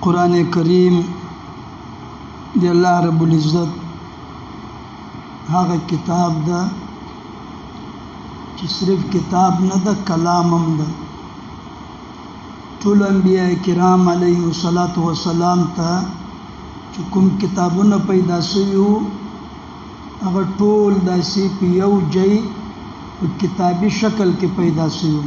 قرآن کریم دی الله رب العزت هغه کتاب ده چې صرف کتاب نه ده، کلام هم ده. ټول انبیاء کرام علیهم الصلاۃ والسلام ته چې کوم کتابونه پیدا شوي وو هغه ټول داسې په یو ځای په کتابي شکل کې پیدا شوي وو.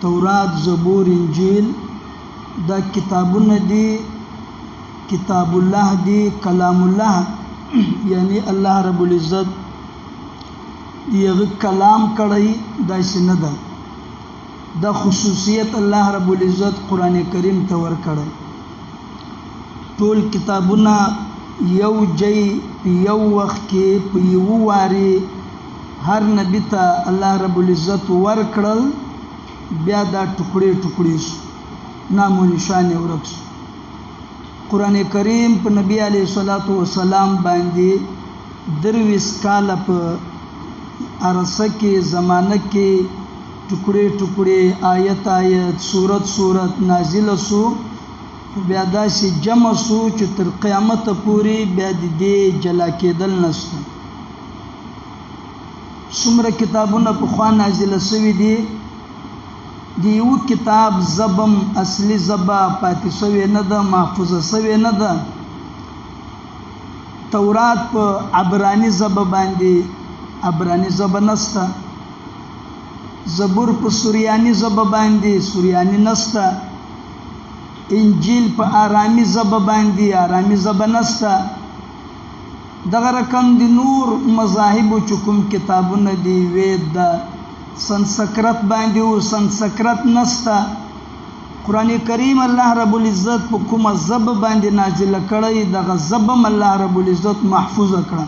تورات، زبور، انجیل دا کتابونه دي، کتاب الله دی، کلام الله یعنی الله رب العزت یغه کلام کړی داسې نه ده. دا خصوصیت الله رب العزت قرآن کریم ته ورکړی. ټول کتابونه یو ځای په یو وخت کې په یو واري هر نبی ته الله رب العزت ورکړل، بیا دا ټوکړي ټوکړي نام و نشان ورک شو. قرآن کریم په نبی علیه الصلاۃ والسلام باندې 23 کاله په عرصه کې زمانه کې ټوکړي ټوکړي آیت آیت سورت سورت نازل شو، بیا داسې جمع شو چې تر قیامت پورې بیا د دې جلا کېدل نشته. څومره کتابونه پخوا نازله شوي دي، د یو کتاب زبم اصلي زبه پاتې شوې نه ده، محفوظه شوې نه ده. تورات په عبراني زبه باندې عبراني زبه نسته، زبور په سوریانی زبه باندې سوریانی نسته، انجیل په آرامی زبه باندې آرامی زبه نسته. دغه رقم د نور مذاهبو چې کوم کتابونه دي وید ده سنسکرت باندې او سنسکرت نسته. قرآن کریم الله رب العزت په کومه زبه باندې نازل کړی دغه زبه الله رب العزت محفوظ کړه.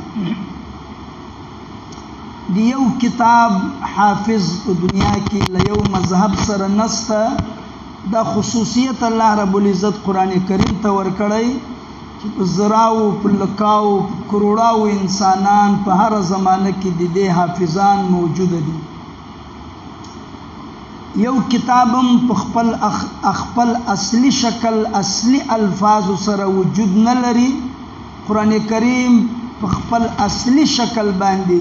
دی یو کتاب حافظ په دنیا کې له یو مذهب سره نسته. دا خصوصیت الله رب العزت قرآن کریم ته ورکړی چې په زراو په لکاو کروڑاو انسانان په هر زمانه کې د دې حافظان موجود دي. یو کتابم په خپل اصلي شکل اصلي الفاظ سره وجود نه لري. قرآن کریم په خپل اصلي شکل باندې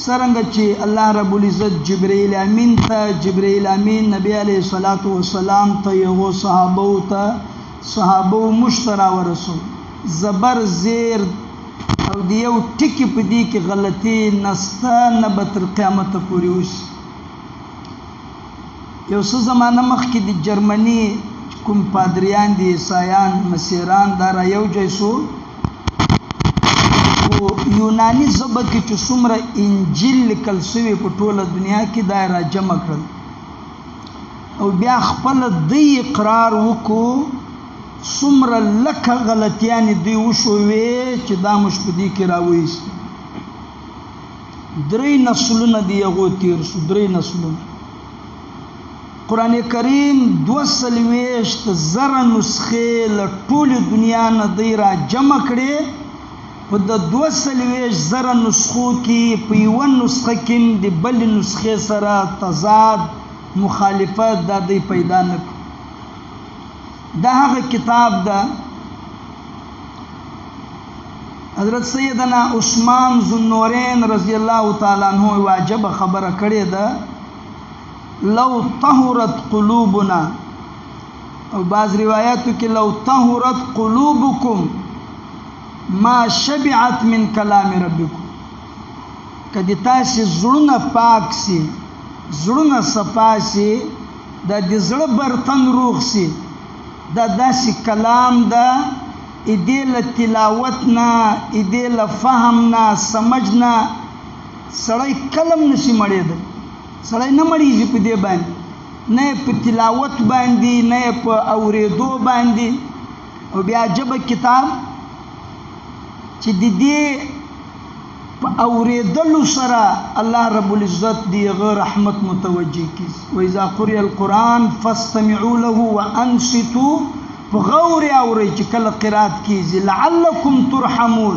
څرنګه چې الله رب العزت جبرائیل امین ته جبرائیل امین نبی علیه الصلاۃ والسلام ته یو صحابه مشترا ورسول زبر زیر او دیو ټکی په دې کې غلطي نسته نه به تر قیامت پورې وشي. یو څه زمانه مخکې د جرمني کوم پادریان دي عیسایان مسیحیان دا را یو ځای شو او یوناني ژبه کې چې څومره انجیل لیکل شوي په ټوله دنیا کې دا را جمع کړل او بیا خپل دی اقرار وکړو څومره لکه غلطیانې دوی وشوې چې دا موږ په دې کې راوایست. 3 نسلونه دي هغو تېر شو، 3 نسلونه. قرآن کریم 240,000 نسخې له ټولې دنیا نه دی را جمع کړې. په د 240,000 نسخو کې په یوه نسخه کې د بلې نسخې سره تضاد مخالفت دا دی پیدا نه کړو. دا هغه کتاب ده حضرت سیدنا عثمان ذوالنورین رضی الله تعالی عنہ واجب خبره کړې ده لو طهرت قلوبنا، او بعض روایاتو کې لو طهرت قلوبکم ما شبعت من کلام ربکم. کدی تاسې زړونه پاک سي، زړونه صفا سي، د دې زړه برتن روغ سي، دا داسې کلام ده ایدې له تلاوت نه ایدې له فهم نه سمج نه سړی کلم نشي مړېدی. سړی نه مړېږي په دې باندې، نه په تلاوت باندې نه په اورېدو باندې. او بیا عجبه کتاب چې د دې په اورېدلو سره الله رب العزت دیغه رحمت متوجه کیږي. وإذا قرئ القرآن فاستمعوا له وانصتوا، په غور اورئ چې کله قرات کیږي لعلکم ترحمون،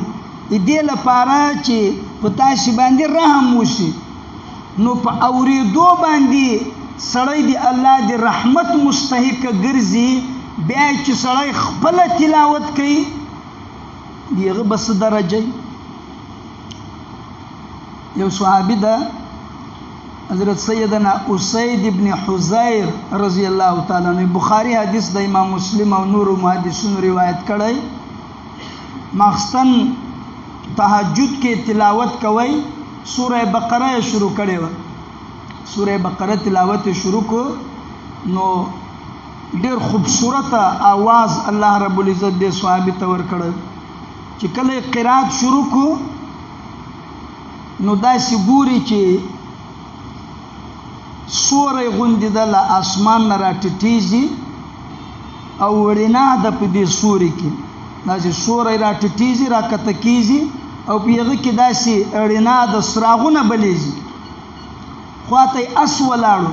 دې لپاره چې په تاسو باندې رحم وشي. نو په اورېدو باندې سړی دی الله دی رحمت مستحق ګرځي بیا چې سړی خپل تلاوت کوي دیغه بس درجه یو صحابي ده حضرت سیدنا اسید ابن حزیر رضی الله تعالی عنہ بخاری حدیث د امام مسلم او نور محدثینو روایت کړی مخستن تهجد کې تلاوت کوي سوره بقره شروع کړي و سوره بقره تلاوت شروع کو نو ډیر خوبصورت आवाज الله رب العزت دې صحابي ته ور کړ چې کله قرات شروع کو نو داسې ګوري چې سورې غوندې د اسمان نه راټیټېږي او وړینا د په دې سورې کې داسې سورې راټیټېږي راکته کېږي او په هغه کې داسې وړینا د څراغونه بلیږي خواته اس ولاړو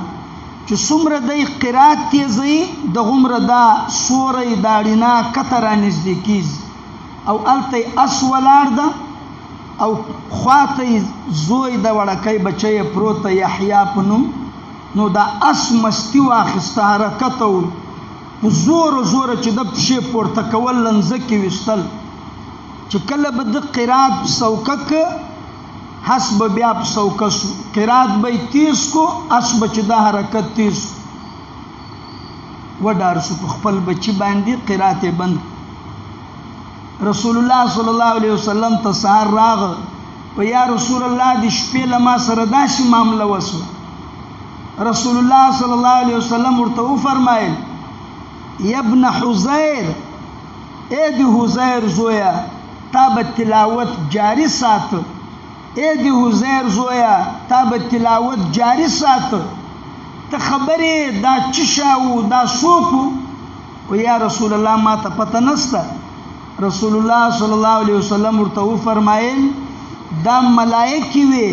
چې څومره د قرات تیزي د غمره دا سورې دا وړینا کته رانږدې کېږي او الته اس ولاړ ده او خواته زوی د وړکۍ بچی پروت یحیی په نوم نو دا اس مستی واخسته حرکت او زور زور چې د پښې پورته کول لنځکې وستل چې کله به د قرات سوکک حسب بیا په سوکس قرات به تیز کو اس بچ د حرکت تیز وډار شو خپل بچی باندې قرات بند رسول الله صلی الله علیه وسلم ته سحر راغ په یا رسول الله د شپې لما سره داسې معامله وسو رسول الله صلی الله علیه وسلم ورته فرمایل یا ابن حزیر اے دی حزیر زویا تاب تلاوت جاری سات اے دی حزیر زویا تاب تلاوت جاری سات ته خبره دا چشاو دا سوکو او یا رسول الله ما ته پته نسته رسول الله صلی الله علیه وسلم ورته فرمایل دا ملائکه وی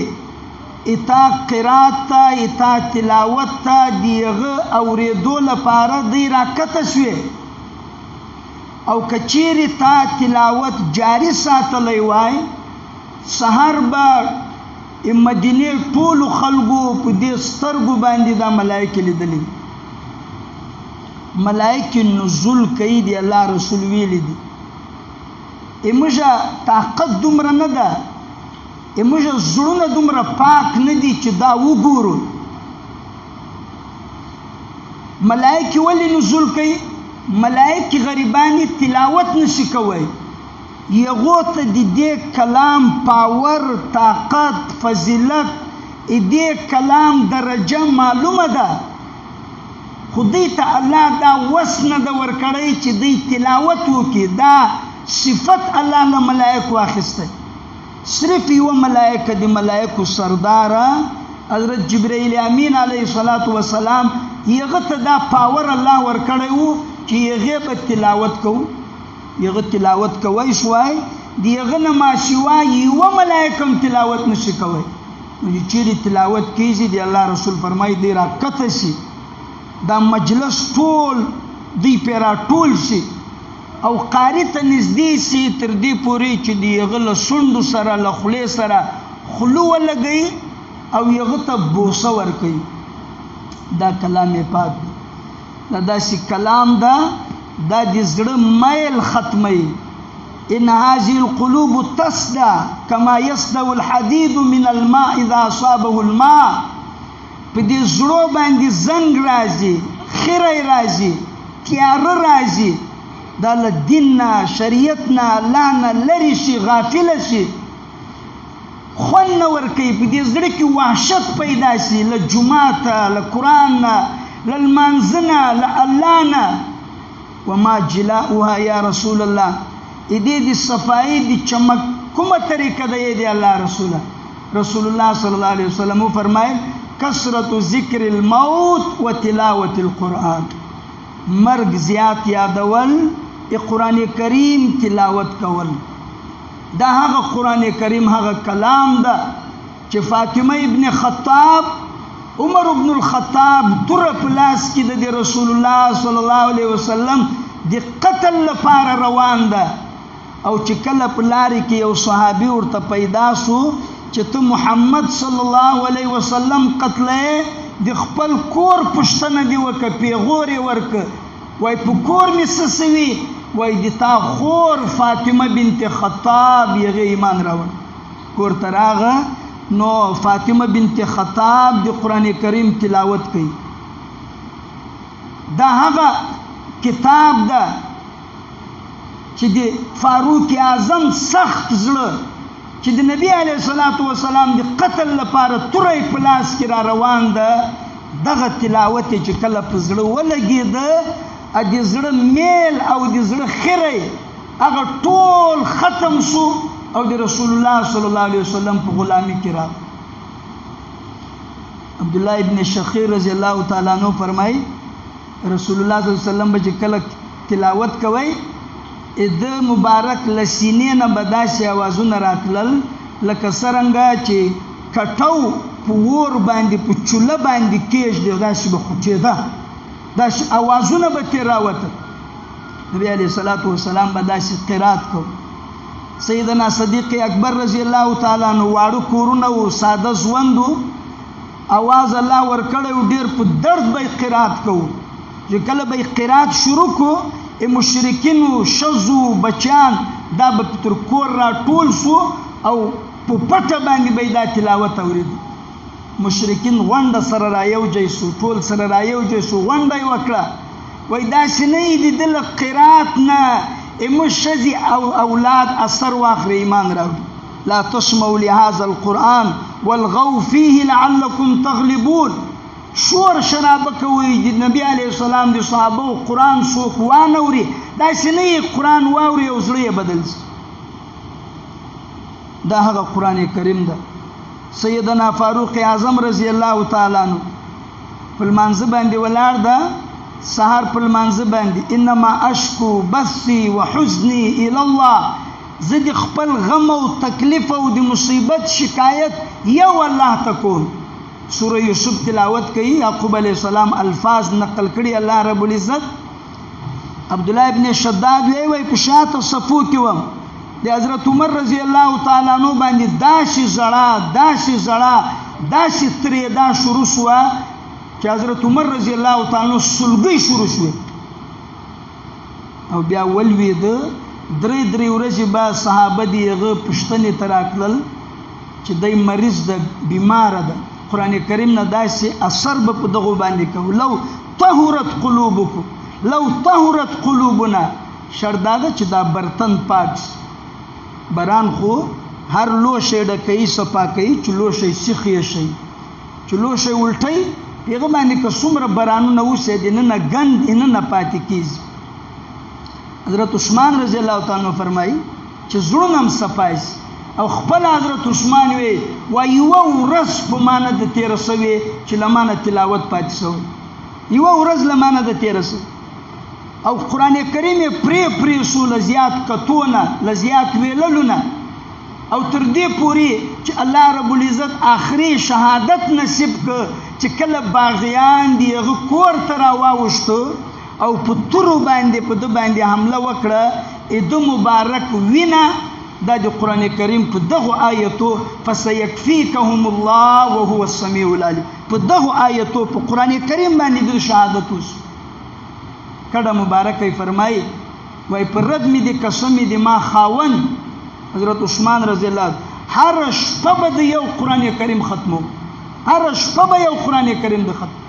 اتا قرات تا اتا تلاوت تا دیغه اوریدو لپاره دی راکته شوی او کچیر تا تلاوت جاری ساتلی وای سحر با مدینه ټول خلقو په دې سترګو باندې دا ملائکه لیدلی ملائکه نزول کوي دی الله رسول ویلی دی امجا طاقت دومره نه ده امجا زړونه دومره پاک نه دي چې دا وګورو ملائکه ولی نزول کوي ملائکه غریبانی تلاوت نشي کوي یغو ته د دې کلام پاور طاقت فضیلت دې کلام درجه معلومه ده خدای ته الله دا وسنه د ورکړی چې دې تلاوت وکي دا صفت الله له ملائکه واخسته صرف یو ملائکه دی ملائکه سردار حضرت جبرائیل امین علیه الصلاۃ والسلام یغه ته دا پاور الله ورکړی وو چې یغه په تلاوت کوو یغه تلاوت کوي شوای دیغه نه ما شوای یو ملائکه تلاوت نشي کوي نو چې تلاوت کیږي دی الله رسول فرمایي دی را کته شي دا مجلس ټول دی پیرا ټول شي او قاری ته نږدې سي تر دې پورې چې دی غل سوند سره لخلې سره خلو ولګي او یغه ته بوسه ور کوي دا کلام پاک دا داسې کلام دا د زړه مایل ختمي ان هذه القلوب تسدى كما يسدى الحديد من الماء اذا اصابه الماء په دې زړه باندې زنګ راځي خیره راځي تیار راځي دا له دیننا شریعتنا الله نه لري شي غافل شي خون ور کوي په دې زړه کې وحشت پیدا شي له جمعه له قران له منځنه له الله نه وما جلاؤها یا رسول الله دې صفای دي چمک کومه طریقه دی الله رسول الله صلی الله علیه وسلم فرمایل کثرت ذکر الموت وتلاوه القرآن مرگ زیات یادول قرآن کریم تلاوت کول دا هغه قرآن کریم هغه کلام دا چې فاطمه ابن خطاب عمر ابن الخطاب تر پلاس کې د رسول الله صلی الله علیه وسلم د قتل لپاره روان ده او چې کله پلاری کې یو صحابي ورته پیدا شو چې ته محمد صلی الله علیه وسلم قتلې د خپل کور پښتنه دی وک پیغور ورک وای په کور مې څه سوي وای د تا خور فاطمه بنت خطاب یغه ایمان راوړ کور ته راغه نو فاطمه بنت خطاب د قرآن کریم تلاوت کوي دا هغه کتاب ده چې د فاروق اعظم سخت زړه چې د نبی علیه الصلاۃ والسلام د قتل لپاره تورې په لاس کې را روان ده دغه تلاوت چې کله په زړه ولګېده د زړه میل او د زړه خیره هغه ټول ختم شو او د رسول الله صلی الله علیه وسلم په غلامي کې را عبد الله ابن شخیر رضی الله تعالی عنہ فرمایي رسول الله صلی الله علیه وسلم به کله تلاوت کوي د مبارک لسینې نه بداسي आवाजونه راتلل لکه څنګه چې کټو په ور باندې په چوله باندې کېږ دی داسې به خوچېده داسې आवाजونه به ترې راوته نبی علیه الصلاۃ والسلام به داسې قرات کو سیدنا صدیق اکبر رضی الله تعالی عنہ واړو کورونه او ساده ژوند आवाज الله ورکړی ډیر په درد به قرات کو چې کله به قرات شروع کو مشرکین شزو بچان دا به تر کور را ټول شو او په پټه باندې به دا تلاوت اورید مشرکین غونډه سره را یوځای شو ټول سره را یوځای شو غونډه یې وکړه وای داسې نه یې لیدل قرات نه مشزي او اولاد اثر واخر ایمان راوړي لا تسمعوا لهذا القرآن والغوا فيه لعلكم تغلبون شور شرابه کوي د نبی علیه السلام د صحابه قرآن څوک وانوري داسې نه یې قرآن واوري او زړه یې بدل شي دا هغه قرآن کریم ده سیدنا فاروق اعظم رضی الله تعالی عنہ په لمانځه باندې ولاړ ده سحر په لمانځه باندې انما اشکو بثي وحزني الى الله زه د خپل غم او تکلیف او د مصیبت شکایت یو الله ته کوم سوره یوسف تلاوت کوي یعقوب علیہ السلام الفاظ نقل کړي الله رب العزت عبد الله ابن شداد وی په شاته صفو کې و د حضرت عمر رضی الله تعالی عنہ باندې داسې زړه داسې ترې دا شروع شوه چې حضرت عمر رضی الله تعالی عنہ سلګي شروع شوه او بیا ولوید درې ورځې با صحابه دیغه پښتنې تراکل چې دای مریض ده بیمار ده قرآن کریم نه داسې اثر به په دغه باندې کوي لو طهرت قلوبنا شرداده چې دا برتن پاک بران خو هر لوشي ډکې صفا کوي چې لوشي سخی شي چې لوشي الټي پیغه باندې که څومره برانونه وسه دي نه غند نه پاتې کیږي حضرت عثمان رضی الله تعالی عنہ فرمایي چې زړونم صفایي او خپل حضرت عثمان وی یو ورځ په مانه د 1300 چې لمانه تلاوت پاتې شو یو ورځ لمانه د 1300 او قرآن کریم پری سول زیات کتونه لزیات ویللونه او تر دې پوری چې الله رب العزت آخري شهادت نصیب ک چې کله باغیان دی کور تر واوښتو او په تورو باندې په د باندې حمله وکړه د مبارک وینا دا د قرآن کریم په دغه آیتو فسيكفيكهم الله وهو السميع العليم په دغه آیتو په قرآن کریم باندې د شهادت وس کډه مبارک فرمایي وای پر رد می دي قسم دي ما خاون حضرت عثمان رضی الله هر شپه به یو قرآن کریم ختمو هر شپه به یو قرآن کریم د ختم